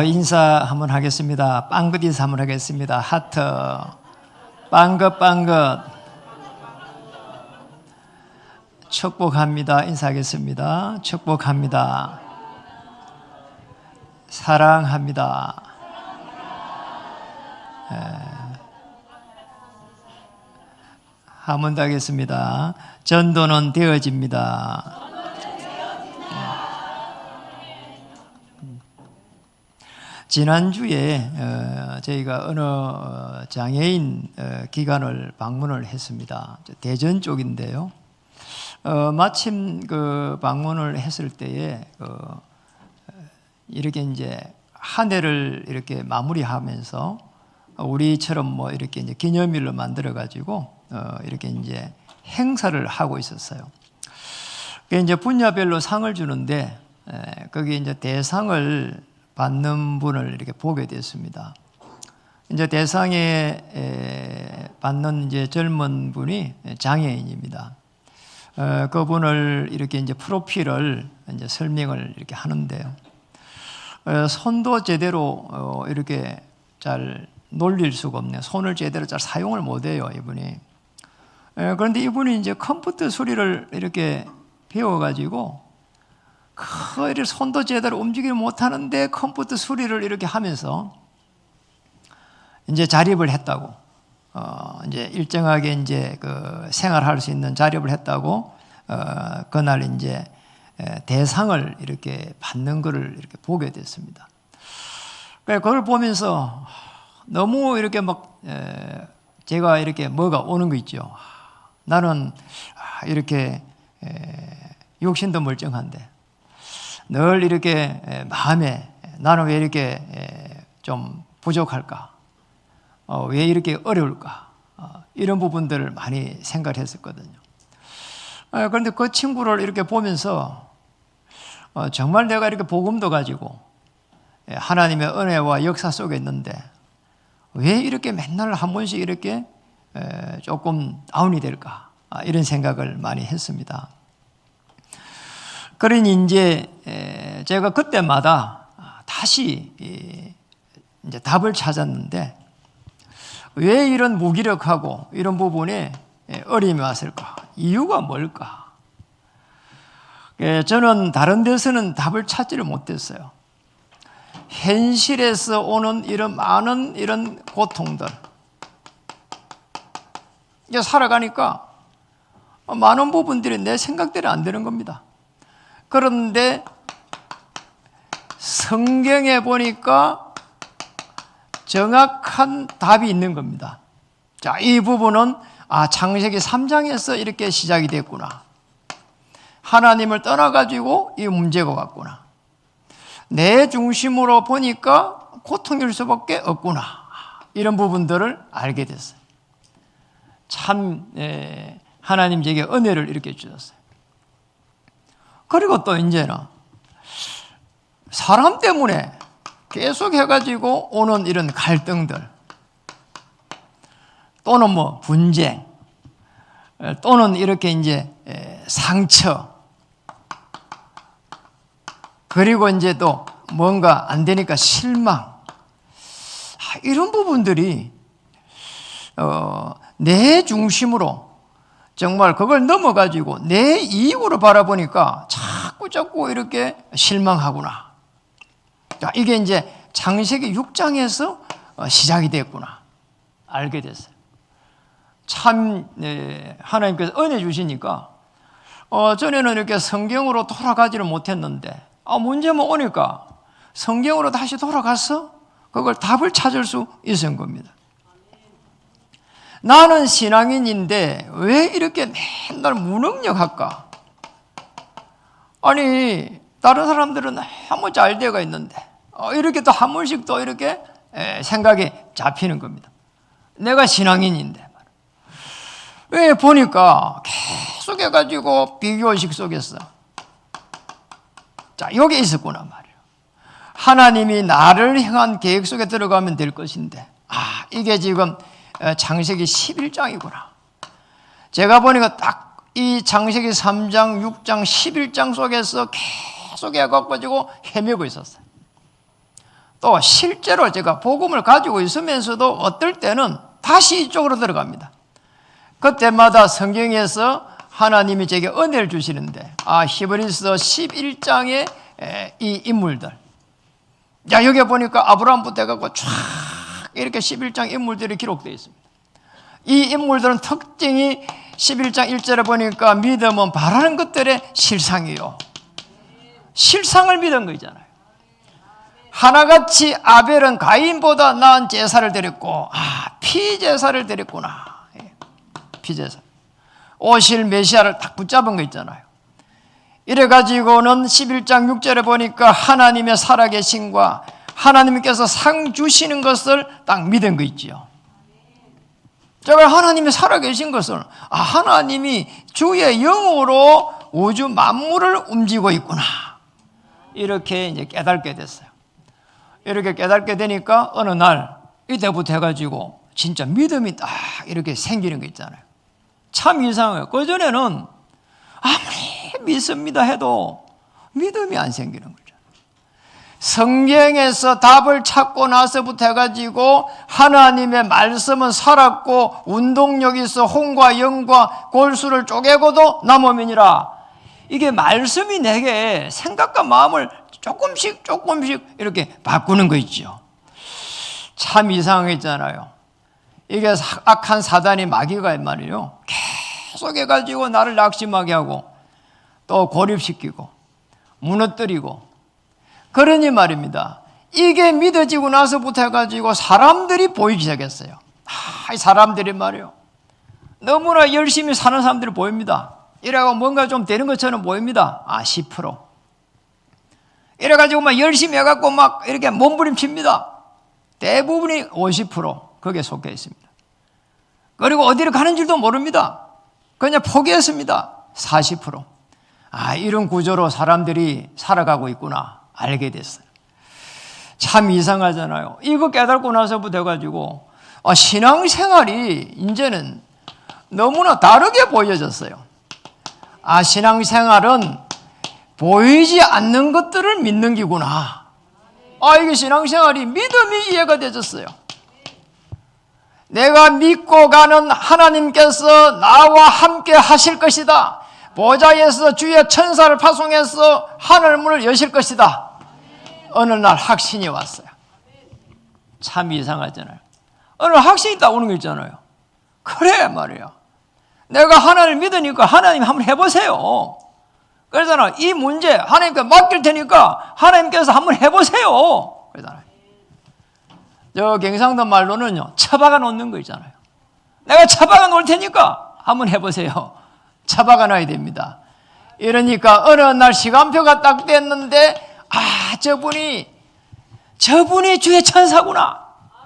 인사 한번 하겠습니다. 빵긋 인사 한번 하겠습니다. 하트. 빵긋 빵긋. 축복합니다. 인사하겠습니다. 축복합니다. 사랑합니다. 한 번 더 하겠습니다. 전도는 되어집니다. 지난주에 저희가 어느 장애인 기관을 방문을 했습니다. 대전 쪽인데요. 마침 그 방문을 했을 때에 이렇게 이제 한 해를 이렇게 마무리하면서 우리처럼 뭐 이렇게 이제 기념일로 만들어 가지고 이렇게 이제 행사를 하고 있었어요. 그 이제 분야별로 상을 주는데 거기 이제 대상을 받는 분을 이렇게 보게 됐습니다. 이제 대상에 받는 이제 젊은 분이 장애인입니다. 그분을 이렇게 이제 프로필을 이제 설명을 이렇게 하는데요. 손도 제대로 이렇게 잘 놀릴 수가 없네요. 손을 제대로 잘 사용을 못해요, 이분이. 그런데 이분이 이제 컴퓨터 소리를 이렇게 배워가지고 이렇게 손도 제대로 움직이지 못하는데 컴퓨터 소리를 이렇게 하면서 이제 자립을 했다고. 이제 일정하게 이제 그 생활할 수 있는 자립을 했다고. 그날 이제 대상을 이렇게 받는 것을 이렇게 보게 됐습니다. 그걸 보면서 너무 이렇게 막 제가 이렇게 뭐가 오는 거 있죠. 나는 이렇게 육신도 멀쩡한데 늘 이렇게 마음에 나는 왜 이렇게 좀 부족할까? 왜 이렇게 어려울까? 이런 부분들을 많이 생각을 했었거든요. 그런데 그 친구를 이렇게 보면서 정말 내가 이렇게 복음도 가지고 하나님의 은혜와 역사 속에 있는데 왜 이렇게 맨날 한 번씩 이렇게 조금 다운이 될까? 이런 생각을 많이 했습니다. 그러니 이제 제가 그때마다 다시 이제 답을 찾았는데 왜 이런 무기력하고 이런 부분에 어려움이 왔을까? 이유가 뭘까? 저는 다른 데서는 답을 찾지를 못했어요. 현실에서 오는 이런 많은 이런 고통들, 이제 살아가니까 많은 부분들이 내 생각대로 안 되는 겁니다. 그런데 성경에 보니까 정확한 답이 있는 겁니다. 자, 이 부분은 창세기 3장에서 이렇게 시작이 됐구나. 하나님을 떠나가지고 이 문제가 왔구나. 내 중심으로 보니까 고통일 수밖에 없구나. 이런 부분들을 알게 됐어요. 참 하나님 제게 은혜를 이렇게 주셨어요. 그리고 또 이제는 사람 때문에 계속 해가지고 오는 이런 갈등들 또는 뭐 분쟁 또는 이렇게 이제 상처 그리고 이제 또 뭔가 안 되니까 실망 이런 부분들이 내 중심으로 정말 그걸 넘어가지고 내 이익으로 바라보니까 자꾸 이렇게 실망하구나. 이게 이제 창세기 6장에서 시작이 됐구나. 알게 됐어요. 참 하나님께서 은혜 주시니까 전에는 이렇게 성경으로 돌아가지를 못했는데 문제만 오니까 성경으로 다시 돌아가서 그걸 답을 찾을 수 있은 겁니다. 나는 신앙인인데 왜 이렇게 맨날 무능력할까? 아니 다른 사람들은 너무 잘 되어 있는데 이렇게 또 한 번씩 또 이렇게 생각이 잡히는 겁니다. 내가 신앙인인데 왜 보니까 계속 해가지고 비교의식 속에서 자 여기 있었구나 말이에요. 하나님이 나를 향한 계획 속에 들어가면 될 것인데 이게 지금 창세기 11장이구나. 제가 보니까 딱 이 창세기 3장, 6장, 11장 속에서 계속 해가지고 헤매고 있었어요. 또 실제로 제가 복음을 가지고 있으면서도 어떨 때는 다시 이쪽으로 들어갑니다. 그때마다 성경에서 하나님이 제게 은혜를 주시는데, 히브리서 11장의 이 인물들, 자, 여기 보니까 아브라함부터 해갖고 쫙 이렇게 11장 인물들이 기록되어 있습니다. 이 인물들은 특징이 11장 1절에 보니까 믿음은 바라는 것들의 실상이요. 실상을 믿은 거잖아요. 하나같이 아벨은 가인보다 나은 제사를 드렸고, 피제사를 드렸구나. 피제사. 오실 메시아를 딱 붙잡은 거 있잖아요. 이래가지고는 11장 6절에 보니까 하나님의 살아계심과 하나님께서 상 주시는 것을 딱 믿은 거 있지요. 제가 하나님이 살아계신 것을, 하나님이 주의 영으로 우주 만물을 움직이고 있구나. 이렇게 이제 깨닫게 됐어요. 이렇게 깨닫게 되니까 어느 날 이때부터 해가지고 진짜 믿음이 딱 이렇게 생기는 거 있잖아요. 참 이상해요. 그전에는 아무리 믿습니다 해도 믿음이 안 생기는 거죠. 성경에서 답을 찾고 나서부터 해가지고 하나님의 말씀은 살았고 운동력이 있어 혼과 영과 골수를 쪼개고도 남으면이라. 이게 말씀이 내게 생각과 마음을 조금씩 이렇게 바꾸는 거 있죠. 참 이상했잖아요. 이게 악한 사단이 마귀가 말이에요. 계속 해가지고 나를 낙심하게 하고 또 고립시키고 무너뜨리고, 그러니 말입니다. 이게 믿어지고 나서부터 해가지고 사람들이 보이기 시작했어요. 이 사람들이 말이에요. 너무나 열심히 사는 사람들이 보입니다. 이래가지고 뭔가 좀 되는 것처럼 보입니다. 10%. 이래가지고 막 열심히 해갖고 막 이렇게 몸부림칩니다. 대부분이 50% 거기에 속해 있습니다. 그리고 어디를 가는 줄도 모릅니다. 그냥 포기했습니다. 40%. 이런 구조로 사람들이 살아가고 있구나 알게 됐어요. 참 이상하잖아요. 이거 깨닫고 나서부터 해가지고 신앙생활이 이제는 너무나 다르게 보여졌어요. 신앙생활은 보이지 않는 것들을 믿는 기구나. 이게 신앙생활이 믿음이 이해가 되졌어요. 내가 믿고 가는 하나님께서 나와 함께 하실 것이다. 보좌에서 주의 천사를 파송해서 하늘문을 여실 것이다. 어느 날 확신이 왔어요. 참 이상하잖아요. 어느 날 확신이 딱 오는 거 있잖아요. 그래 말이야. 내가 하나님을 믿으니까 하나님 한번 해보세요. 그러잖아. 이 문제 하나님께 맡길 테니까 하나님께서 한번 해보세요. 그러잖아요. 저 경상도 말로는요, 처박아 놓는 거 있잖아요. 내가 처박아 놓을 테니까 한번 해보세요. 처박아 놔야 됩니다. 이러니까 어느 날 시간표가 딱 됐는데, 저분이 주의 천사구나.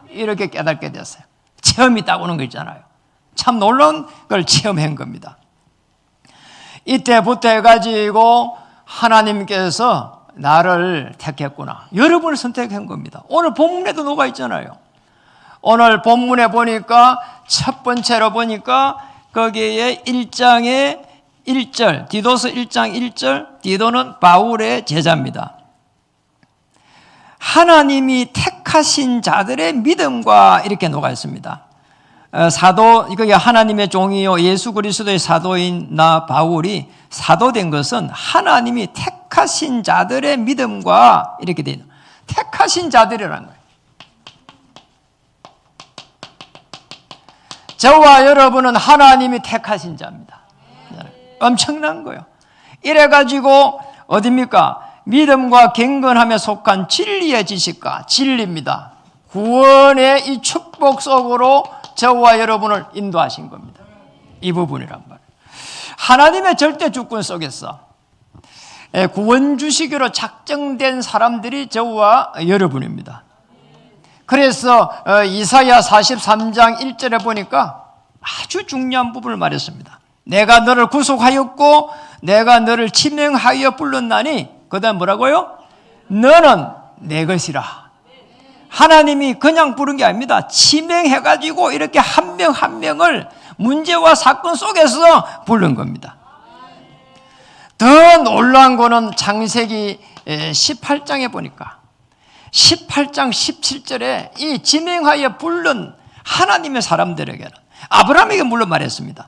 이렇게 깨닫게 됐어요. 체험이 딱 오는 거 있잖아요. 참 놀라운 걸 체험한 겁니다. 이때부터 해가지고 하나님께서 나를 택했구나. 여러분을 선택한 겁니다. 오늘 본문에도 녹아 있잖아요. 오늘 본문에 보니까 첫 번째로 보니까 거기에 1장의 1절, 디도서 1장 1절, 디도는 바울의 제자입니다. 하나님이 택하신 자들의 믿음과 이렇게 녹아 있습니다. 사도, 이게 하나님의 종이요 예수 그리스도의 사도인 나 바울이 사도된 것은 하나님이 택하신 자들의 믿음과 이렇게 되어 있는, 택하신 자들이라는 거예요. 저와 여러분은 하나님이 택하신 자입니다. 엄청난 거예요. 이래가지고 어딥니까? 믿음과 경건함에 속한 진리의 지식과 진리입니다. 구원의 이 축복 속으로 저와 여러분을 인도하신 겁니다. 이 부분이란 말이에요. 하나님의 절대 주권 속에서 구원 주시기로 작정된 사람들이 저와 여러분입니다. 그래서 이사야 43장 1절에 보니까 아주 중요한 부분을 말했습니다. 내가 너를 구속하였고 내가 너를 지명하여 불렀나니, 그 다음 뭐라고요? 너는 내 것이라. 하나님이 그냥 부른 게 아닙니다. 지명해가지고 이렇게 한 명 한 명을 문제와 사건 속에서 부른 겁니다. 더 놀라운 거는 창세기 18장에 보니까 18장 17절에 이 지명하여 부른 하나님의 사람들에게는, 아브라함에게 물론 말했습니다.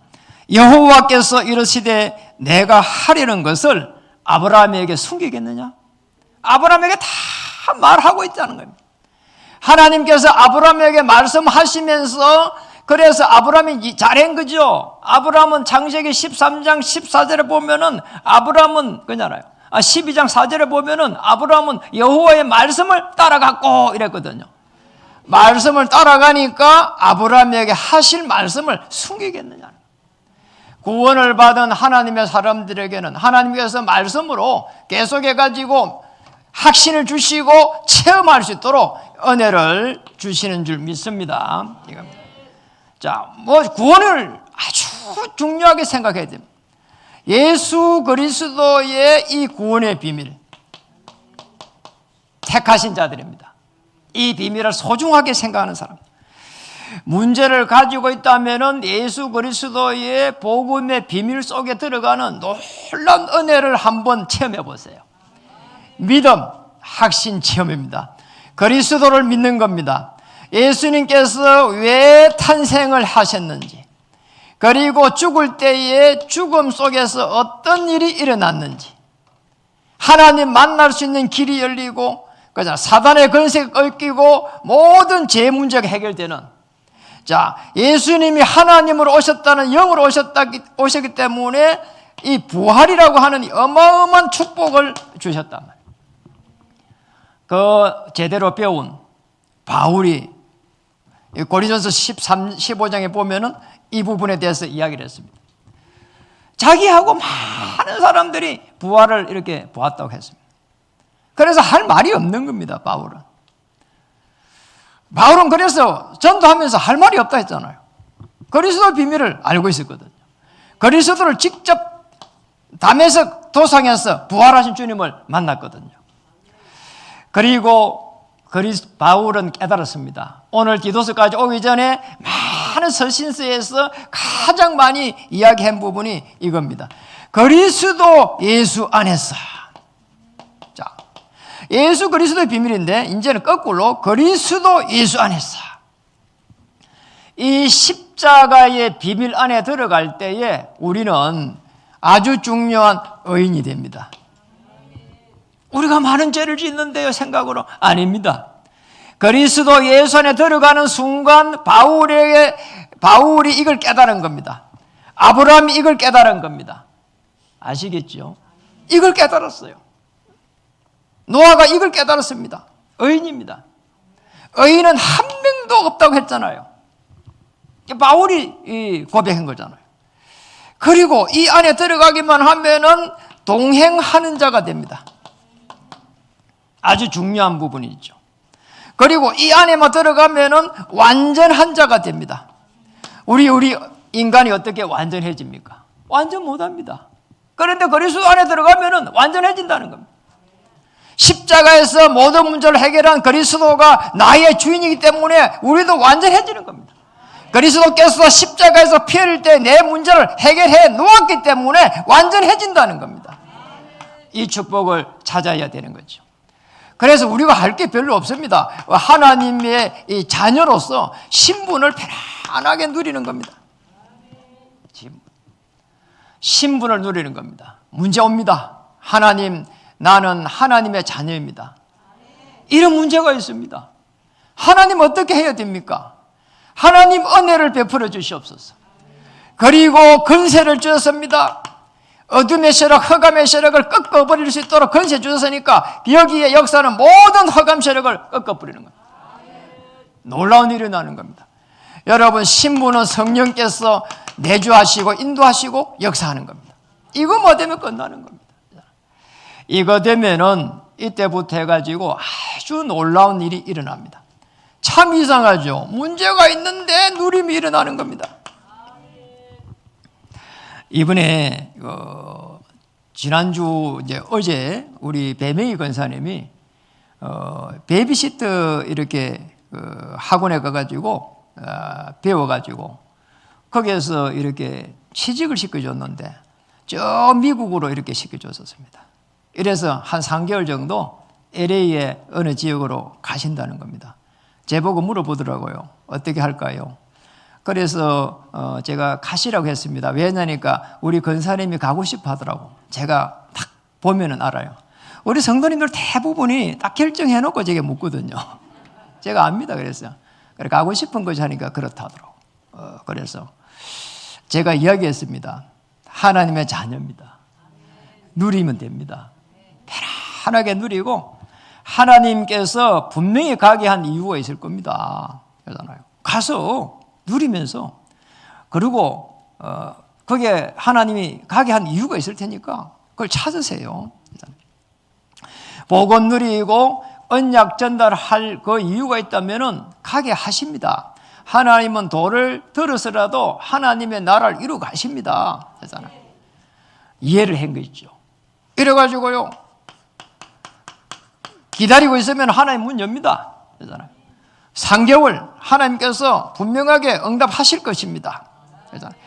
여호와께서 이르시되 내가 하려는 것을 아브라함에게 숨기겠느냐? 아브라함에게 다 말하고 있다는 겁니다. 하나님께서 아브라함에게 말씀하시면서, 그래서 아브라함이 잘한 거죠. 아브라함은 창세기 13장 14절에 보면은 아브라함은 그잖아요. 12장 4절에 보면은 아브라함은 여호와의 말씀을 따라갔고 이랬거든요. 말씀을 따라가니까 아브라함에게 하실 말씀을 숨기겠느냐. 구원을 받은 하나님의 사람들에게는 하나님께서 말씀으로 계속해가지고 확신을 주시고 체험할 수 있도록 은혜를 주시는 줄 믿습니다. 자, 구원을 아주 중요하게 생각해야 됩니다. 예수 그리스도의 이 구원의 비밀, 택하신 자들입니다. 이 비밀을 소중하게 생각하는 사람. 문제를 가지고 있다면 예수 그리스도의 복음의 비밀 속에 들어가는 놀라운 은혜를 한번 체험해 보세요. 믿음, 확신 체험입니다. 그리스도를 믿는 겁니다. 예수님께서 왜 탄생을 하셨는지, 그리고 죽을 때에 죽음 속에서 어떤 일이 일어났는지, 하나님 만날 수 있는 길이 열리고, 사단의 권세가 꺾이고 모든 죄 문제가 해결되는, 자, 예수님이 하나님으로 오셨다는, 영으로 오셨기 때문에 이 부활이라고 하는 어마어마한 축복을 주셨단 말이에요. 그 제대로 배운 바울이 고린도전서 15장에 보면은 이 부분에 대해서 이야기를 했습니다. 자기하고 많은 사람들이 부활을 이렇게 보았다고 했습니다. 그래서 할 말이 없는 겁니다, 바울은. 바울은 그래서 전도하면서 할 말이 없다 했잖아요. 그리스도 비밀을 알고 있었거든요. 그리스도를 직접 담에색 도상에서 부활하신 주님을 만났거든요. 그리고 바울은 깨달았습니다. 오늘 기도서까지 오기 전에 많은 서신서에서 가장 많이 이야기한 부분이 이겁니다. 그리스도 예수 안에서. 자, 예수 그리스도의 비밀인데 이제는 거꾸로 그리스도 예수 안에서. 이 십자가의 비밀 안에 들어갈 때에 우리는 아주 중요한 의인이 됩니다. 우리가 많은 죄를 짓는데요, 생각으로. 아닙니다. 그리스도 예수 안에 들어가는 순간 바울이 이걸 깨달은 겁니다. 아브라함이 이걸 깨달은 겁니다. 아시겠죠? 이걸 깨달았어요. 노아가 이걸 깨달았습니다. 의인입니다. 의인은 한 명도 없다고 했잖아요. 바울이 고백한 거잖아요. 그리고 이 안에 들어가기만 하면은 동행하는 자가 됩니다. 아주 중요한 부분이죠. 그리고 이 안에만 들어가면은 완전한 자가 됩니다. 우리 인간이 어떻게 완전해집니까? 완전 못합니다. 그런데 그리스도 안에 들어가면은 완전해진다는 겁니다. 십자가에서 모든 문제를 해결한 그리스도가 나의 주인이기 때문에 우리도 완전해지는 겁니다. 그리스도께서 십자가에서 피 흘릴 때 내 문제를 해결해 놓았기 때문에 완전해진다는 겁니다. 이 축복을 찾아야 되는 거죠. 그래서 우리가 할 게 별로 없습니다. 하나님의 이 자녀로서 신분을 편안하게 누리는 겁니다. 신분을 누리는 겁니다. 문제 옵니다. 하나님, 나는 하나님의 자녀입니다. 이런 문제가 있습니다. 하나님 어떻게 해야 됩니까? 하나님 은혜를 베풀어 주시옵소서. 그리고 권세를 주셨습니다. 어둠의 세력, 흑암의 세력을 꺾어버릴 수 있도록 권세 주셨으니까 여기에 역사는 모든 흑암 세력을 꺾어버리는 겁니다. 놀라운 일이 나는 겁니다. 여러분, 신부는 성령께서 내주하시고 인도하시고 역사하는 겁니다. 이거 뭐 되면 끝나는 겁니다. 이거 되면은 이때부터 해가지고 아주 놀라운 일이 일어납니다. 참 이상하죠. 문제가 있는데 누림이 일어나는 겁니다. 이번에 지난주 어제 우리 배명희 권사님이 베이비시터 이렇게 학원에 가가지고 배워가지고 거기에서 이렇게 취직을 시켜줬는데 저 미국으로 이렇게 시켜줬었습니다. 이래서 한 3개월 정도 LA의 어느 지역으로 가신다는 겁니다. 제보고 물어보더라고요. 어떻게 할까요? 그래서 제가 가시라고 했습니다. 왜냐니까 우리 권사님이 가고 싶어 하더라고. 제가 딱 보면은 알아요. 우리 성도님들 대부분이 딱 결정해놓고 제게 묻거든요. 제가 압니다. 그랬어요. 그래 가고 싶은 것이 하니까 그렇다 하더라고. 그래서 제가 이야기했습니다. 하나님의 자녀입니다. 누리면 됩니다. 편안하게 누리고 하나님께서 분명히 가게 한 이유가 있을 겁니다. 그러잖아요. 가서 누리면서 그리고 거기에 하나님이 가게 한 이유가 있을 테니까 그걸 찾으세요. 복음 누리고 언약 전달할 그 이유가 있다면은 가게 하십니다. 하나님은 돌을 들어서라도 하나님의 나라를 이루어 가십니다. 그러잖아요. 이해를 한 것이죠. 이래가지고요 기다리고 있으면 하나님 문 엽니다. 그러잖아요. 3개월 하나님께서 분명하게 응답하실 것입니다. 그러잖아요.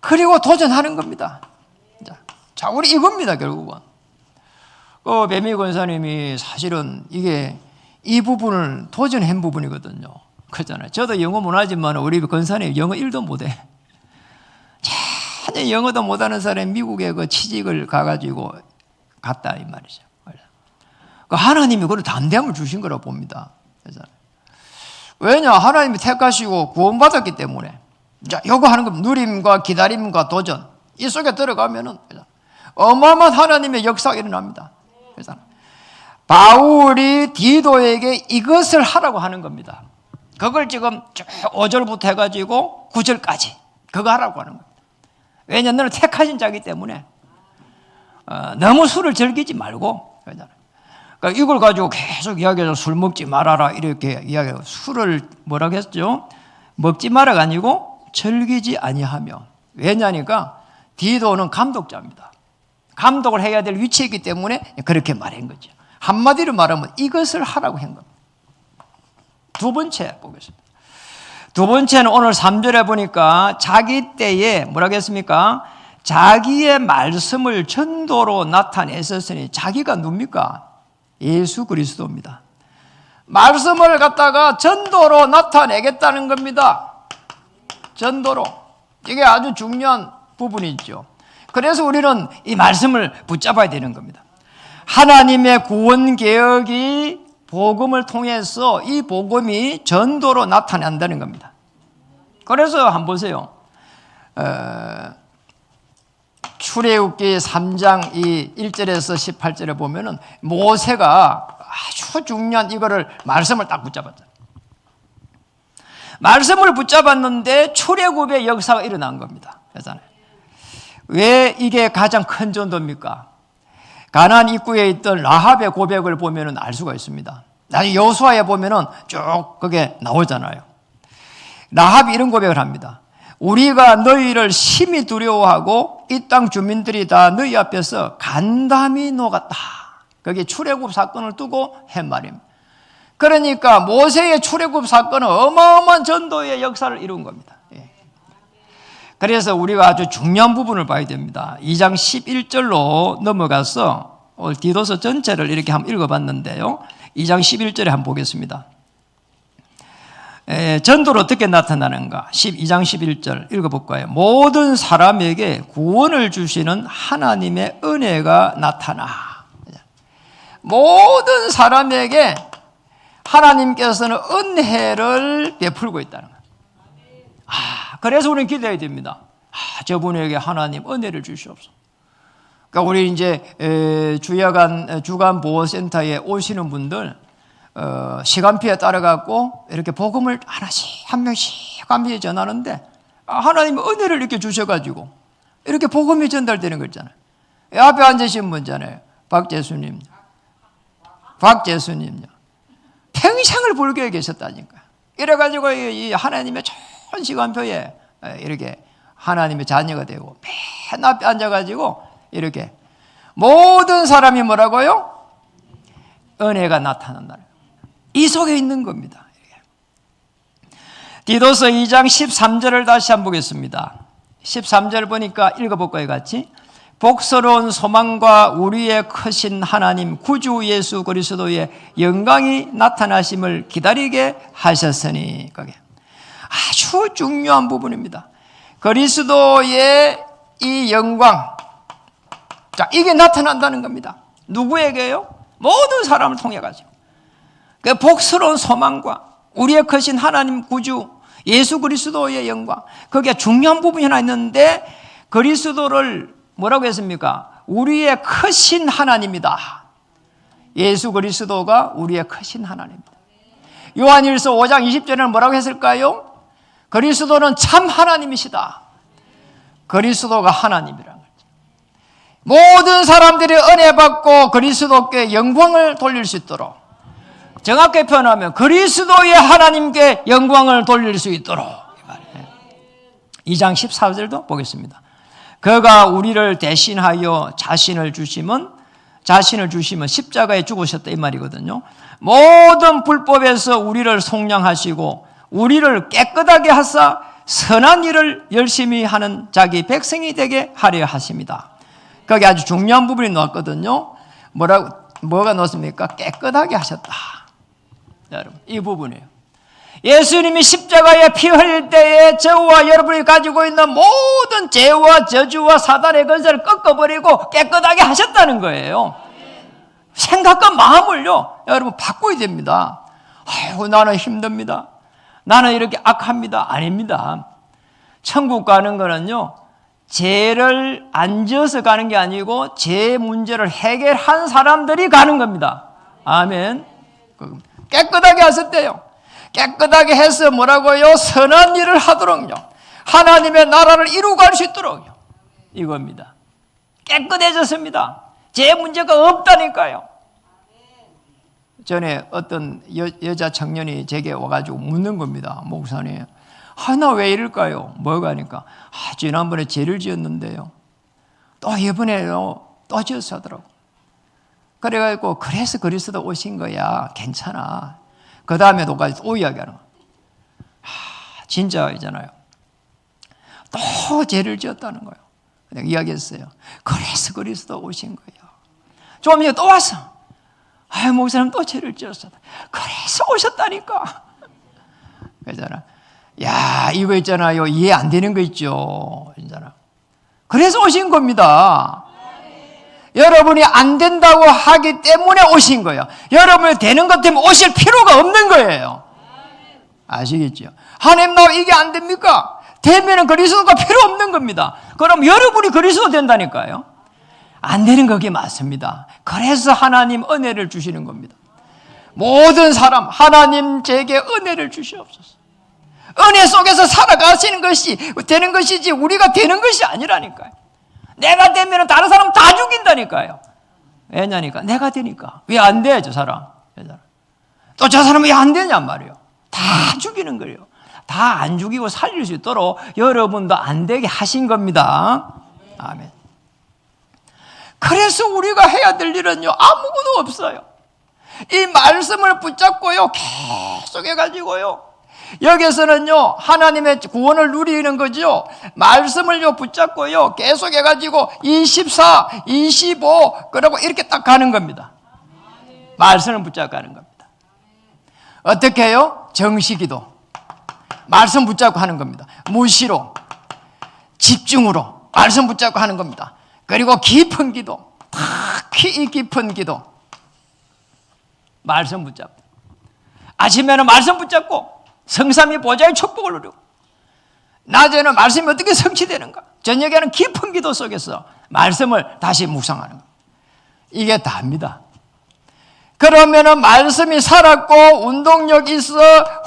그리고 도전하는 겁니다. 자, 우리 이겁니다. 결국은 배미 권사님이 사실은 이게 이 부분을 도전한 부분이거든요. 그렇잖아요. 저도 영어 못하지만 우리 권사님 영어 1도 못해. 전혀 영어도 못하는 사람이 미국에 그 취직을 가가지고 갔다 이 말이죠. 하나님이 그걸 담대함을 주신 거라고 봅니다. 왜냐? 하나님이 택하시고 구원받았기 때문에. 자, 요거 하는 겁니다. 누림과 기다림과 도전. 이 속에 들어가면은 어마어마한 하나님의 역사가 일어납니다. 그래서 바울이 디도에게 이것을 하라고 하는 겁니다. 그걸 지금 5절부터 해가지고 9절까지 그거 하라고 하는 겁니다. 왜냐하면 너는 택하신 자이기 때문에 너무 술을 즐기지 말고 그러니까 이걸 가지고 계속 이야기해서 술 먹지 말아라 이렇게 이야기하고 술을 뭐라고 했죠? 먹지 마라가 아니고 즐기지 아니하며. 왜냐니까 디도는 감독자입니다. 감독을 해야 될 위치이기 때문에 그렇게 말한 거죠. 한마디로 말하면 이것을 하라고 한 겁니다. 두 번째 보겠습니다. 두 번째는 오늘 3절에 보니까 자기 때에 뭐라고 했습니까? 자기의 말씀을 전도로 나타냈었으니 자기가 누굽니까? 예수 그리스도입니다. 말씀을 갖다가 전도로 나타내겠다는 겁니다. 전도로. 이게 아주 중요한 부분이죠. 그래서 우리는 이 말씀을 붙잡아야 되는 겁니다. 하나님의 구원 계획이 복음을 통해서 이 복음이 전도로 나타난다는 겁니다. 그래서 한번 보세요. 출애굽기 3장 이 1절에서 18절에 보면은 모세가 아주 중요한 이거를 말씀을 딱 붙잡았잖아요. 말씀을 붙잡았는데 출애굽의 역사가 일어난 겁니다. 그렇잖아요. 왜 이게 가장 큰 전도입니까? 가나안 입구에 있던 라합의 고백을 보면은 알 수가 있습니다. 나중에 여호수아에 보면은 쭉 그게 나오잖아요. 라합이 이런 고백을 합니다. 우리가 너희를 심히 두려워하고 이 땅 주민들이 다 너희 앞에서 간담이 녹았다. 그게 출애굽 사건을 두고 한 말입니다. 그러니까 모세의 출애굽 사건은 어마어마한 전도의 역사를 이룬 겁니다. 그래서 우리가 아주 중요한 부분을 봐야 됩니다. 2장 11절로 넘어가서 디도서 전체를 이렇게 한번 읽어봤는데요. 2장 11절에 한번 보겠습니다. 전도로 어떻게 나타나는가? 2장 11절 읽어볼까요? 모든 사람에게 구원을 주시는 하나님의 은혜가 나타나. 모든 사람에게 하나님께서는 은혜를 베풀고 있다는 거예요. 그래서 우리는 기대해야 됩니다. 저분에게 하나님 은혜를 주시옵소서. 그러니까 우리 이제 주간 보호센터에 오시는 분들 시간표에 따라 갖고 이렇게 복음을 하나씩 한 명씩 간편히 전하는데 하나님 은혜를 이렇게 주셔가지고 이렇게 복음이 전달되는 거 있잖아요. 앞에 앉으신 분잖아요. 박재수님, 평생을 불교에 계셨다니까. 이래가지고 이 하나님의 좋은 시간표에 이렇게 하나님의 자녀가 되고 맨 앞에 앉아가지고 이렇게 모든 사람이 뭐라고요? 은혜가 나타난다는 이 속에 있는 겁니다. 디도서 2장 13절을 다시 한번 보겠습니다. 13절 보니까 읽어볼까요 같이? 복스러운 소망과 우리의 크신 하나님 구주 예수 그리스도의 영광이 나타나심을 기다리게 하셨으니, 그게 아주 중요한 부분입니다. 그리스도의 이 영광, 자, 이게 나타난다는 겁니다. 누구에게요? 모든 사람을 통해 가지고. 그 복스러운 소망과 우리의 크신 하나님 구주 예수 그리스도의 영광, 그게 중요한 부분이 하나 있는데, 그리스도를 뭐라고 했습니까? 우리의 크신 하나님이다. 예수 그리스도가 우리의 크신 하나님입니다. 요한일서 5장 20절에는 뭐라고 했을까요? 그리스도는 참 하나님이시다. 그리스도가 하나님이라는 거죠. 모든 사람들이 은혜 받고 그리스도께 영광을 돌릴 수 있도록, 정확하게 표현하면 그리스도의 하나님께 영광을 돌릴 수 있도록, 2장 14절도 보겠습니다. 그가 우리를 대신하여 자신을 주시면 십자가에 죽으셨다, 이 말이거든요. 모든 불법에서 우리를 속량하시고 우리를 깨끗하게 하사 선한 일을 열심히 하는 자기 백성이 되게 하려 하십니다. 거기 아주 중요한 부분이 나왔거든요. 뭐가 넣었습니까? 깨끗하게 하셨다. 여러분, 이 부분이에요. 예수님이 십자가에 피 흘릴 때에 저와 여러분이 가지고 있는 모든 죄와 저주와 사단의 권세를 꺾어버리고 깨끗하게 하셨다는 거예요. 생각과 마음을요, 여러분 바꿔야 됩니다. 아이고, 나는 힘듭니다. 나는 이렇게 악합니다. 아닙니다. 천국 가는 거는요, 죄를 안 지어서 가는 게 아니고 죄 문제를 해결한 사람들이 가는 겁니다. 아멘. 깨끗하게 하셨대요. 깨끗하게 해서 뭐라고요? 선한 일을 하도록요, 하나님의 나라를 이루갈 수 있도록요, 이겁니다. 깨끗해졌습니다. 죄 문제가 없다니까요. 전에 어떤 여자 청년이 제게 와가지고 묻는 겁니다. 목사님, 나 왜 이럴까요? 뭐가 하니까, 지난번에 죄를 지었는데요, 또 이번에요 또 지었어 하더라고. 그래가지고, 그래서 그리스도 오신 거야. 괜찮아. 그 다음에 또 이야기하는 거야. 진짜이잖아요. 또 죄를 지었다는 거예요. 내가 이야기했어요. 그래서 그리스도 오신 거예요. 좀 이제 또 왔어. 목사님 또 죄를 지었어. 그래서 오셨다니까. 그러잖아. 야, 이거 있잖아요. 이해 안 되는 거 있죠. 있잖아. 그래서 오신 겁니다. 여러분이 안 된다고 하기 때문에 오신 거예요. 여러분이 되는 것 때문에 오실 필요가 없는 거예요. 아시겠죠? 하나님, 나 이게 안 됩니까? 되면은 그리스도가 필요 없는 겁니다. 그럼 여러분이 그리스도 된다니까요. 안 되는 그게 맞습니다. 그래서 하나님 은혜를 주시는 겁니다. 모든 사람, 하나님 제게 은혜를 주시옵소서. 은혜 속에서 살아가시는 것이 되는 것이지 우리가 되는 것이 아니라니까요. 내가 되면 다른 사람 다 죽인다니까요. 왜냐니까 내가 되니까. 왜 안 돼, 저 사람? 또 저 사람은 왜 안 되냔 말이에요. 다 죽이는 거예요. 다 안 죽이고 살릴 수 있도록 여러분도 안 되게 하신 겁니다. 아멘. 그래서 우리가 해야 될 일은요, 아무것도 없어요. 이 말씀을 붙잡고요, 계속 해가지고요, 여기서는요, 하나님의 구원을 누리는 거죠. 말씀을요, 붙잡고요, 계속 해가지고 24, 25, 그러고 이렇게 딱 가는 겁니다. 말씀을 붙잡고 가는 겁니다. 어떻게 해요? 정식기도. 말씀 붙잡고 하는 겁니다. 무시로, 집중으로, 말씀 붙잡고 하는 겁니다. 그리고 깊은 기도, 특히 이 깊은 기도. 말씀 붙잡고. 아침에는 말씀 붙잡고, 성삼위 보좌의 축복을 누리고, 낮에는 말씀이 어떻게 성취되는가, 저녁에는 깊은 기도 속에서 말씀을 다시 묵상하는 것. 이게 다입니다. 그러면은 말씀이 살았고 운동력이 있어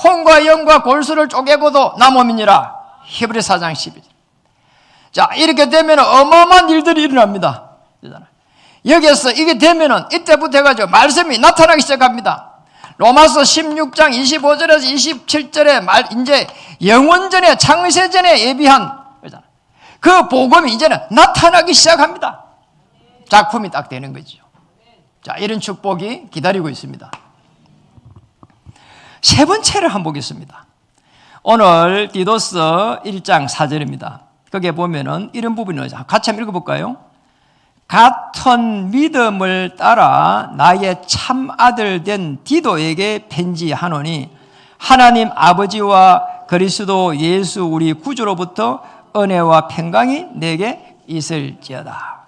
혼과 영과 골수를 쪼개고도 남음이니라. 히브리서 4장 12절. 자, 이렇게 되면 어마어마한 일들이 일어납니다. 여기에서 이게 되면은 이때부터 해가지고 말씀이 나타나기 시작합니다. 로마서 16장 25절에서 27절에 이제 영원전에 창세전에 예비한 그 복음이 이제는 나타나기 시작합니다. 작품이 딱 되는 거죠. 자, 이런 축복이 기다리고 있습니다. 세 번째를 한번 보겠습니다. 오늘 디도서 1장 4절입니다. 거기에 보면은 이런 부분이 나오죠. 같이 한번 읽어볼까요? 같은 믿음을 따라 나의 참 아들 된 디도에게 편지하노니 하나님 아버지와 그리스도 예수 우리 구주로부터 은혜와 평강이 내게 있을지어다.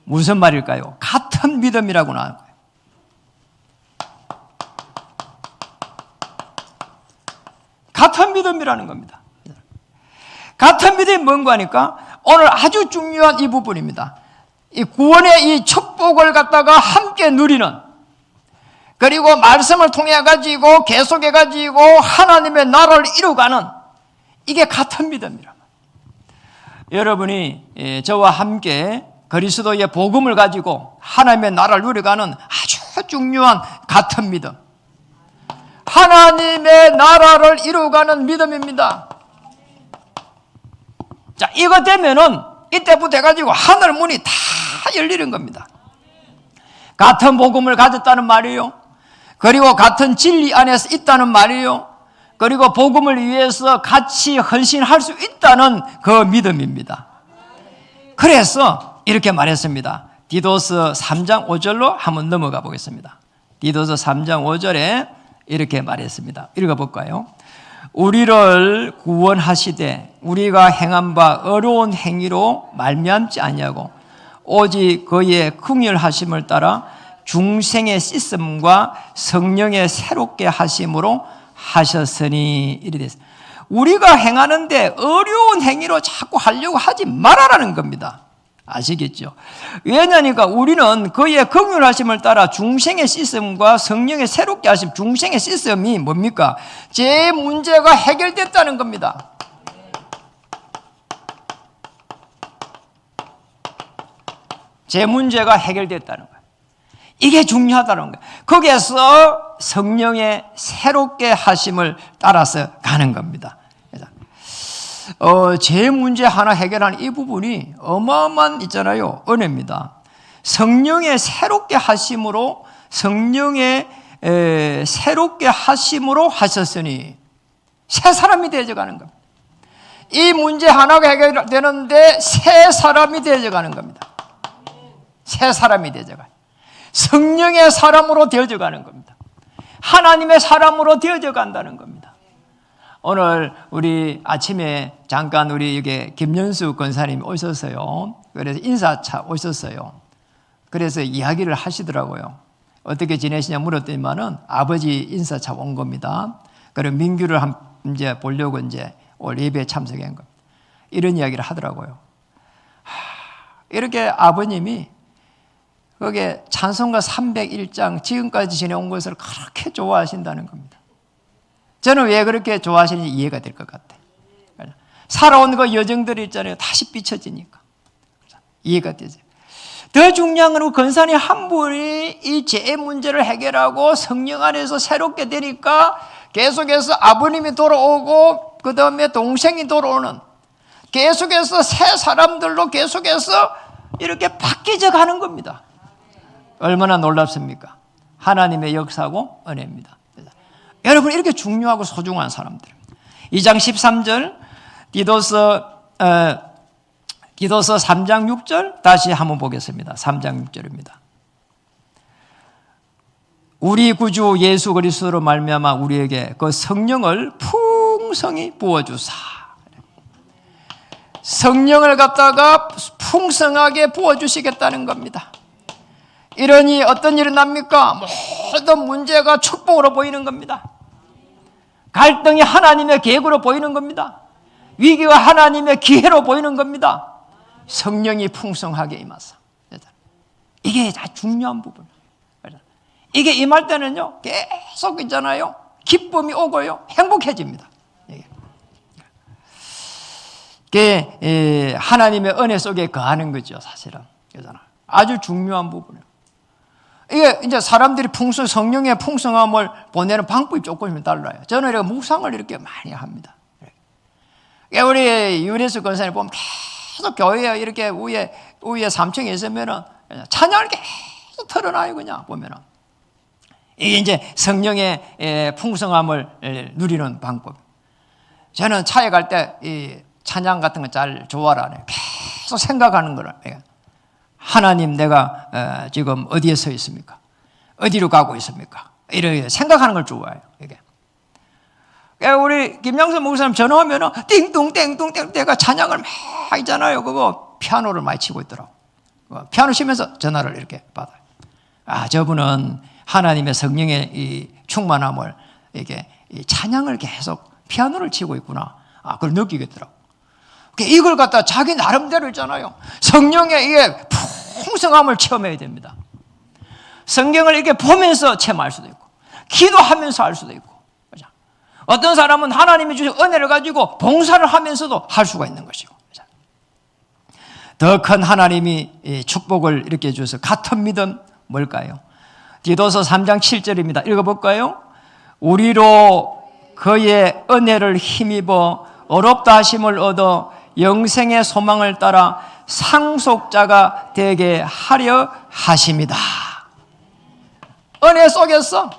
무슨 말일까요? 같은 믿음이라고 나와요. 같은 믿음이라는 겁니다. 같은 믿음이 뭔가 하니까 오늘 아주 중요한 이 부분입니다. 이 구원의 이 축복을 갖다가 함께 누리는, 그리고 말씀을 통해 가지고 계속해 가지고 하나님의 나라를 이루가는, 이게 같은 믿음이라. 여러분이 저와 함께 그리스도의 복음을 가지고 하나님의 나라를 누려가는 아주 중요한 같은 믿음, 하나님의 나라를 이루가는 믿음입니다. 자, 이거 되면은 이때부터 해가지고 하늘 문이 다 열리는 겁니다. 같은 복음을 가졌다는 말이에요. 그리고 같은 진리 안에서 있다는 말이에요. 그리고 복음을 위해서 같이 헌신할 수 있다는 그 믿음입니다. 그래서 이렇게 말했습니다. 디도서 3장 5절로 한번 넘어가 보겠습니다. 디도서 3장 5절에 이렇게 말했습니다. 읽어볼까요? 우리를 구원하시되 우리가 행한 바 어려운 행위로 말미암지 아니하고 오직 그의 긍휼하심을 따라 중생의 씻음과 성령의 새롭게 하심으로 하셨으니 이리 됐습니다. 우리가 행하는데 어려운 행위로 자꾸 하려고 하지 말아라는 겁니다. 아시겠죠? 왜냐니까 우리는 그의 긍휼하심을 따라 중생의 씻음과 성령의 새롭게 하심, 중생의 씻음이 뭡니까? 제 문제가 해결됐다는 겁니다. 제 문제가 해결됐다는 거예요. 이게 중요하다는 거예요. 거기에서 성령의 새롭게 하심을 따라서 가는 겁니다. 제 문제 하나 해결하는 이 부분이 어마어마한 있잖아요. 은혜입니다. 성령의 새롭게 하심으로, 성령의 새롭게 하심으로 하셨으니 새 사람이 되어가는 겁니다. 이 문제 하나가 해결되는데 새 사람이 되어가는 겁니다. 새 사람이 되어가요. 성령의 사람으로 되어가는 겁니다. 하나님의 사람으로 되어져 간다는 겁니다. 오늘 우리 아침에 잠깐 우리 여기 김연수 권사님이 오셨어요. 그래서 인사차 오셨어요. 그래서 이야기를 하시더라고요. 어떻게 지내시냐 물었더니만은 아버지 인사차 온 겁니다. 그리고 민규를 이제 보려고 이제 올 예배에 참석한 겁니다. 이런 이야기를 하더라고요. 이렇게 아버님이 거기에 찬송가 301장 지금까지 지내온 것을 그렇게 좋아하신다는 겁니다. 저는 왜 그렇게 좋아하시는지 이해가 될 것 같아요. 살아온 그 여정들이 있잖아요. 다시 비춰지니까. 이해가 되죠. 더 중요한 건 권사님 한 분이 이 죄 문제를 해결하고 성령 안에서 새롭게 되니까 계속해서 아버님이 돌아오고 그 다음에 동생이 돌아오는, 계속해서 새 사람들로 계속해서 이렇게 바뀌져 가는 겁니다. 얼마나 놀랍습니까? 하나님의 역사고 은혜입니다. 여러분, 이렇게 중요하고 소중한 사람들입니다. 2장 13절 디도서 3장 6절 다시 한번 보겠습니다. 3장 6절입니다. 우리 구주 예수 그리스도로 말미암아 우리에게 그 성령을 풍성히 부어주사. 성령을 갖다가 풍성하게 부어주시겠다는 겁니다. 이러니 어떤 일이 납니까? 모든 문제가 축복으로 보이는 겁니다. 갈등이 하나님의 계획으로 보이는 겁니다. 위기가 하나님의 기회로 보이는 겁니다. 성령이 풍성하게 임하사. 이게 아주 중요한 부분이에요. 이게 임할 때는요, 계속 있잖아요. 기쁨이 오고요, 행복해집니다. 이게 하나님의 은혜 속에 거하는 거죠, 사실은. 아주 중요한 부분이에요. 이게 이제 사람들이 성령의 풍성함을 보내는 방법이 조금씩 달라요. 저는 이렇게 묵상을 이렇게 많이 합니다. 우리 유리스 권사님 보면 계속 교회에 이렇게 위에 3층에 있으면은 찬양을 계속 틀어놔요, 그냥 보면은. 이게 이제 성령의 풍성함을 누리는 방법. 저는 차에 갈 때 이 찬양 같은 거 잘 좋아라. 계속 생각하는 거를. 하나님 내가 지금 어디에 서 있습니까? 어디로 가고 있습니까? 이렇게 생각하는 걸 좋아해요. 이게. 우리 김양선 목사님 전화하면 띵동 띵동 띵 내가 찬양을 막 하잖아요. 그거 피아노를 많이 치고 있더라고. 피아노 치면서 전화를 이렇게 받아요. 저분은 하나님의 성령의 이 충만함을 이게 찬양을 계속 피아노를 치고 있구나. 그걸 느끼겠더라고. 이걸 갖다 자기 나름대로 있잖아요. 성령의 이게 풍성함을 체험해야 됩니다. 성경을 이렇게 보면서 체험할 수도 있고, 기도하면서 할 수도 있고. 어떤 사람은 하나님이 주신 은혜를 가지고 봉사를 하면서도 할 수가 있는 것이고, 더 큰 하나님이 축복을 이렇게 주셔서 같은 믿음 뭘까요? 디도서 3장 7절입니다. 읽어볼까요? 우리로 그의 은혜를 힘입어 어렵다 하심을 얻어 영생의 소망을 따라 상속자가 되게 하려 하십니다. 은혜 속에서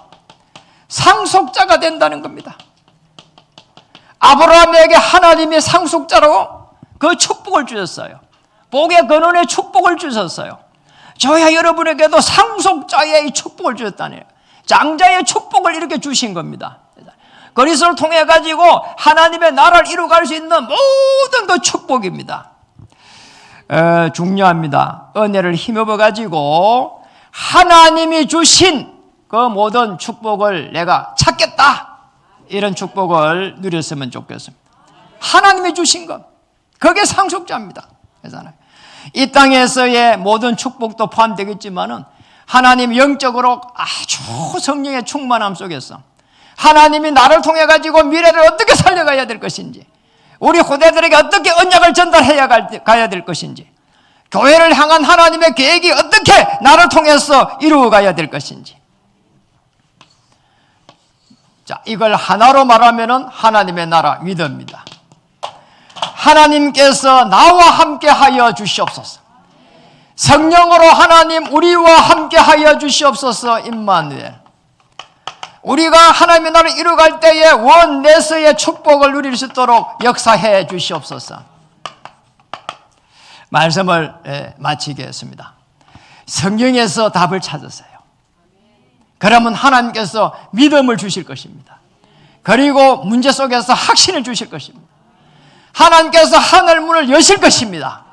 상속자가 된다는 겁니다. 아브라함에게 하나님이 상속자로 그 축복을 주셨어요. 복의 근원의 축복을 주셨어요. 저야 여러분에게도 상속자의 축복을 주셨다네요. 장자의 축복을 이렇게 주신 겁니다. 그리스도를 통해 가지고 하나님의 나라를 이루어갈 수 있는 모든 그 축복입니다. 중요합니다. 은혜를 힘입어 가지고 하나님이 주신 그 모든 축복을 내가 찾겠다. 이런 축복을 누렸으면 좋겠습니다. 하나님이 주신 것, 그게 상속자입니다. 그렇잖아요. 이 땅에서의 모든 축복도 포함되겠지만은 하나님 영적으로 아주 성령의 충만함 속에서 하나님이 나를 통해 가지고 미래를 어떻게 살려가야 될 것인지, 우리 후대들에게 어떻게 언약을 전달해야 가야 될 것인지, 교회를 향한 하나님의 계획이 어떻게 나를 통해서 이루어가야 될 것인지. 자, 이걸 하나로 말하면은 하나님의 나라 위대입니다. 하나님께서 나와 함께 하여 주시옵소서. 성령으로 하나님 우리와 함께 하여 주시옵소서. 임마누엘. 우리가 하나님의 나라를 이루어갈 때에 원내서의 축복을 누릴 수 있도록 역사해 주시옵소서. 말씀을 마치겠습니다. 성경에서 답을 찾으세요. 그러면 하나님께서 믿음을 주실 것입니다. 그리고 문제 속에서 확신을 주실 것입니다. 하나님께서 하늘문을 여실 것입니다.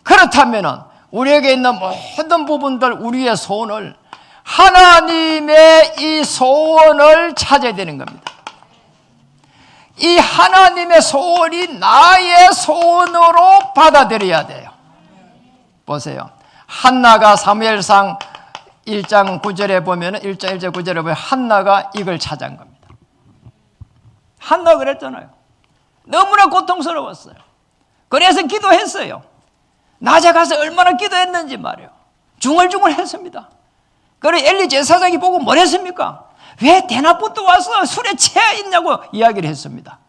그렇다면 우리에게 있는 모든 부분들, 우리의 소원을, 하나님의 이 소원을 찾아야 되는 겁니다. 이 하나님의 소원이 나의 소원으로 받아들여야 돼요. 보세요. 한나가 사무엘상 1장 9절에 보면 1장 1절 9절에 보면 한나가 이걸 찾아온 겁니다. 한나가 그랬잖아요. 너무나 고통스러웠어요. 그래서 기도했어요. 낮에 가서 얼마나 기도했는지 말이에요. 중얼중얼 했습니다. 그래 엘리 제사장이 보고 뭘 했습니까? 왜 대낮부터 와서 술에 취해 있냐고 이야기를 했습니다.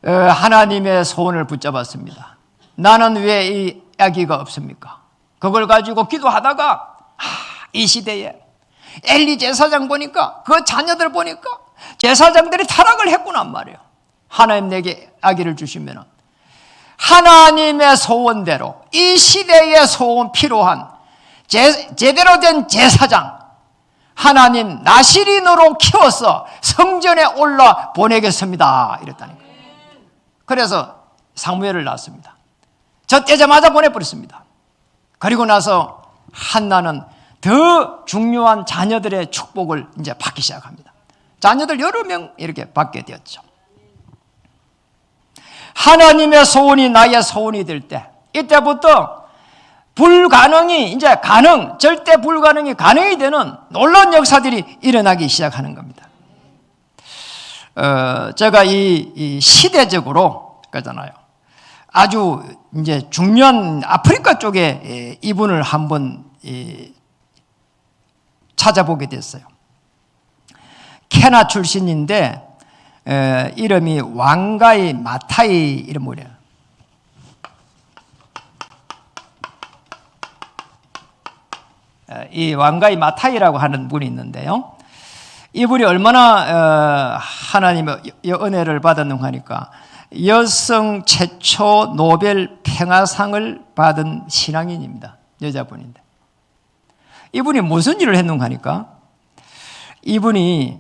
하나님의 소원을 붙잡았습니다. 나는 왜 이 아기가 없습니까? 그걸 가지고 기도하다가 이 시대에 엘리 제사장 보니까 그 자녀들 보니까 제사장들이 타락을 했구나 말이에요. 하나님 내게 아기를 주시면 하나님의 소원대로 이 시대의 소원 필요한 제대로 된 제사장 하나님 나시린으로 키워서 성전에 올라 보내겠습니다 이랬다니까요. 그래서 사무엘을 낳았습니다. 젖되자마자 보내버렸습니다. 그리고 나서 한나는 더 중요한 자녀들의 축복을 이제 받기 시작합니다. 자녀들 여러 명 이렇게 받게 되었죠. 하나님의 소원이 나의 소원이 될 때, 이때부터 불가능이 이제 가능, 절대 불가능이 가능이 되는 놀라운 역사들이 일어나기 시작하는 겁니다. 제가 이 시대적으로 그러잖아요. 아주 이제 중요한 아프리카 쪽에 이분을 한번 찾아보게 됐어요. 케나 출신인데 이름이 왕가이 마타이 이름이래요. 이 왕가이 마타이라고 하는 분이 있는데요. 이분이 얼마나 하나님의 은혜를 받았는가 하니까 여성 최초 노벨 평화상을 받은 신앙인입니다. 여자분인데. 이분이 무슨 일을 했는가 하니까 이분이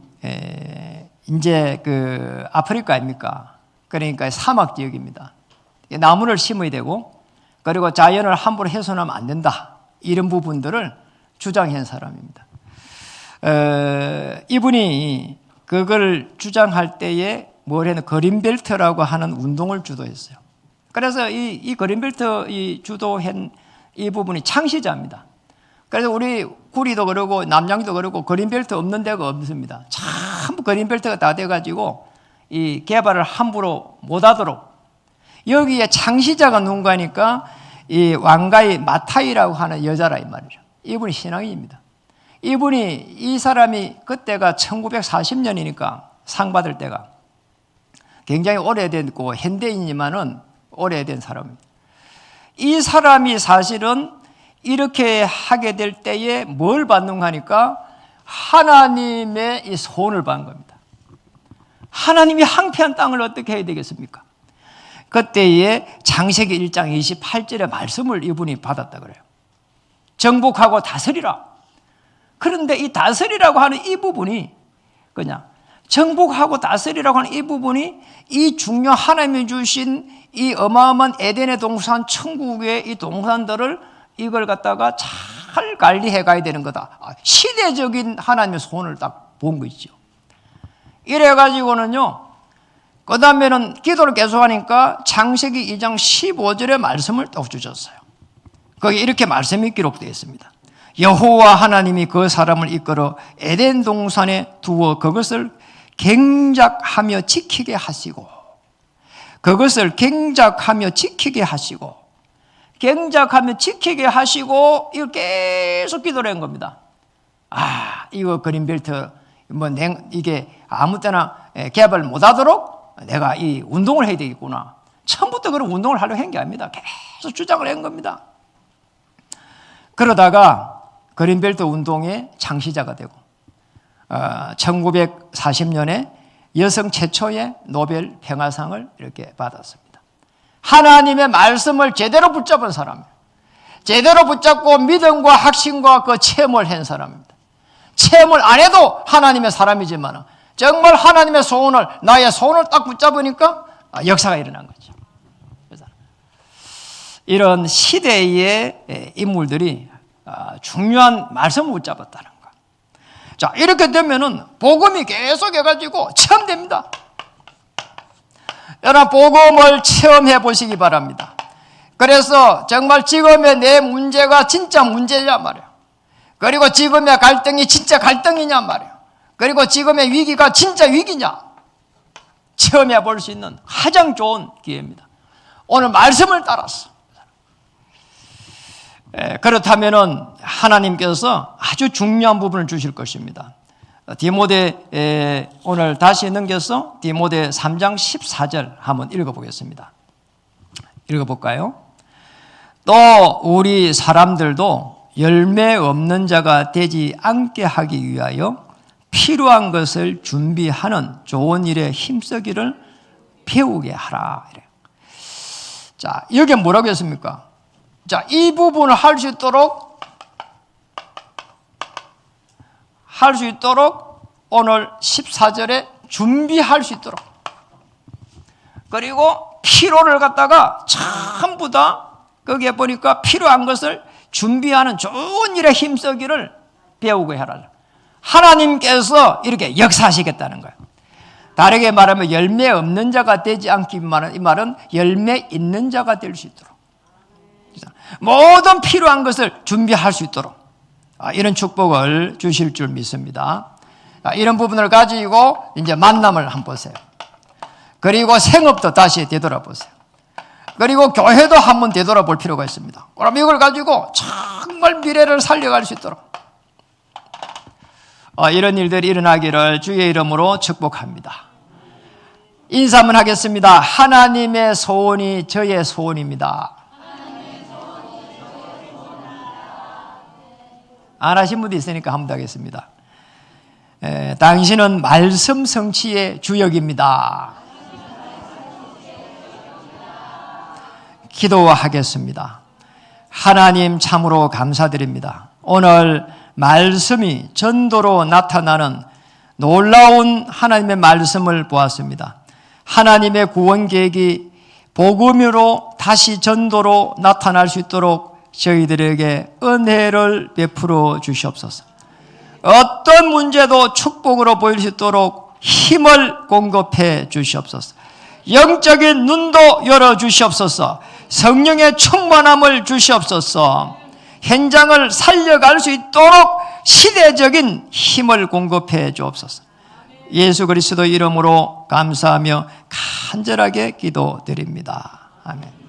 이제 그 아프리카 아닙니까? 그러니까 사막 지역입니다. 나무를 심어야 되고 그리고 자연을 함부로 훼손하면 안 된다. 이런 부분들을 주장한 사람입니다. 이분이 그걸 주장할 때에 뭘 했는 그린벨트라고 하는 운동을 주도했어요. 그래서 이 그린벨트 이 주도한 이 부분이 창시자입니다. 그래서 우리 구리도 그러고 남양도 그러고 그린벨트 없는 데가 없습니다. 전부 그린벨트가 다 돼가지고 이 개발을 함부로 못하도록 여기에 창시자가 누군가니까 이 왕가의 마타이라고 하는 여자라 이 말이죠. 이분이 신앙인입니다. 이 사람이 그때가 1940년이니까 상 받을 때가 굉장히 오래됐고 현대인이지만은 오래된 사람입니다. 이 사람이 사실은 이렇게 하게 될 때에 뭘 받는가 하니까 하나님의 이 소원을 받는 겁니다. 하나님이 황폐한 땅을 어떻게 해야 되겠습니까? 그때에 창세기 1장 28절의 말씀을 이분이 받았다 그래요. 정복하고 다스리라. 그런데 이 다스리라고 하는 이 부분이 그냥 정복하고 다스리라고 하는 이 부분이 이 중요한 하나님이 주신 이 어마어마한 에덴의 동산 천국의 이 동산들을 이걸 갖다가 잘 관리해 가야 되는 거다. 시대적인 하나님의 소원을 딱 본 거 있죠. 이래가지고는요, 그 다음에는 기도를 계속하니까 창세기 2장 15절의 말씀을 또 주셨어요. 거기 이렇게 말씀이 기록되어 있습니다. 여호와 하나님이 그 사람을 이끌어 에덴 동산에 두어 그것을 경작하며 지키게 하시고 그것을 경작하며 지키게 하시고 경작하며 지키게 하시고 이거 계속 기도를 한 겁니다. 이거 그린벨트 이게 아무 때나 개발 못하도록 내가 이 운동을 해야 되겠구나. 처음부터 그런 운동을 하려고 한 게 아닙니다. 계속 주장을 한 겁니다. 그러다가 그린벨트 운동의 창시자가 되고 1940년에 여성 최초의 노벨 평화상을 이렇게 받았습니다. 하나님의 말씀을 제대로 붙잡은 사람이에요. 제대로 붙잡고 믿음과 확신과 그 체험을 한 사람입니다. 체험을 안 해도 하나님의 사람이지만 정말 하나님의 소원을 나의 소원을 딱 붙잡으니까 역사가 일어난 거죠. 이런 시대의 인물들이 중요한 말씀을 붙잡았다는 거. 자, 이렇게 되면은 복음이 계속 해가지고 체험됩니다. 여러분 복음을 체험해 보시기 바랍니다. 그래서 정말 지금의 내 문제가 진짜 문제냐 말이에요. 그리고 지금의 갈등이 진짜 갈등이냐 말이에요. 그리고 지금의 위기가 진짜 위기냐 체험해 볼 수 있는 가장 좋은 기회입니다. 오늘 말씀을 따라서 그렇다면은 하나님께서 아주 중요한 부분을 주실 것입니다. 디모데 오늘 다시 넘겨서 디모데 3장 14절 한번 읽어보겠습니다. 읽어볼까요? 또 우리 사람들도 열매 없는 자가 되지 않게 하기 위하여 필요한 것을 준비하는 좋은 일에 힘쓰기를 배우게 하라. 자, 여기 뭐라고 했습니까? 자, 이 부분을 할 수 있도록 오늘 14절에 준비할 수 있도록 그리고 필요를 갖다가 전부 다 거기에 보니까 필요한 것을 준비하는 좋은 일에 힘쓰기를 배우게 하라. 하나님께서 이렇게 역사하시겠다는 거예요. 다르게 말하면 열매 없는 자가 되지 않기 이 말은 열매 있는 자가 될 수 있도록 모든 필요한 것을 준비할 수 있도록 이런 축복을 주실 줄 믿습니다. 이런 부분을 가지고 이제 만남을 한번 보세요. 그리고 생업도 다시 되돌아보세요. 그리고 교회도 한번 되돌아볼 필요가 있습니다. 그럼 이걸 가지고 정말 미래를 살려갈 수 있도록 이런 일들이 일어나기를 주의 이름으로 축복합니다. 인사 한번 하겠습니다. 하나님의 소원이 저의 소원입니다. 안 하신 분도 있으니까 한번 하겠습니다. 당신은 말씀 성취의 주역입니다. 기도하겠습니다. 하나님 참으로 감사드립니다. 오늘 말씀이 전도로 나타나는 놀라운 하나님의 말씀을 보았습니다. 하나님의 구원 계획이 복음으로 다시 전도로 나타날 수 있도록 저희들에게 은혜를 베풀어 주시옵소서. 어떤 문제도 축복으로 보일 수 있도록 힘을 공급해 주시옵소서. 영적인 눈도 열어 주시옵소서. 성령의 충만함을 주시옵소서. 현장을 살려갈 수 있도록 시대적인 힘을 공급해 주옵소서. 예수 그리스도 이름으로 감사하며 간절하게 기도드립니다. 아멘.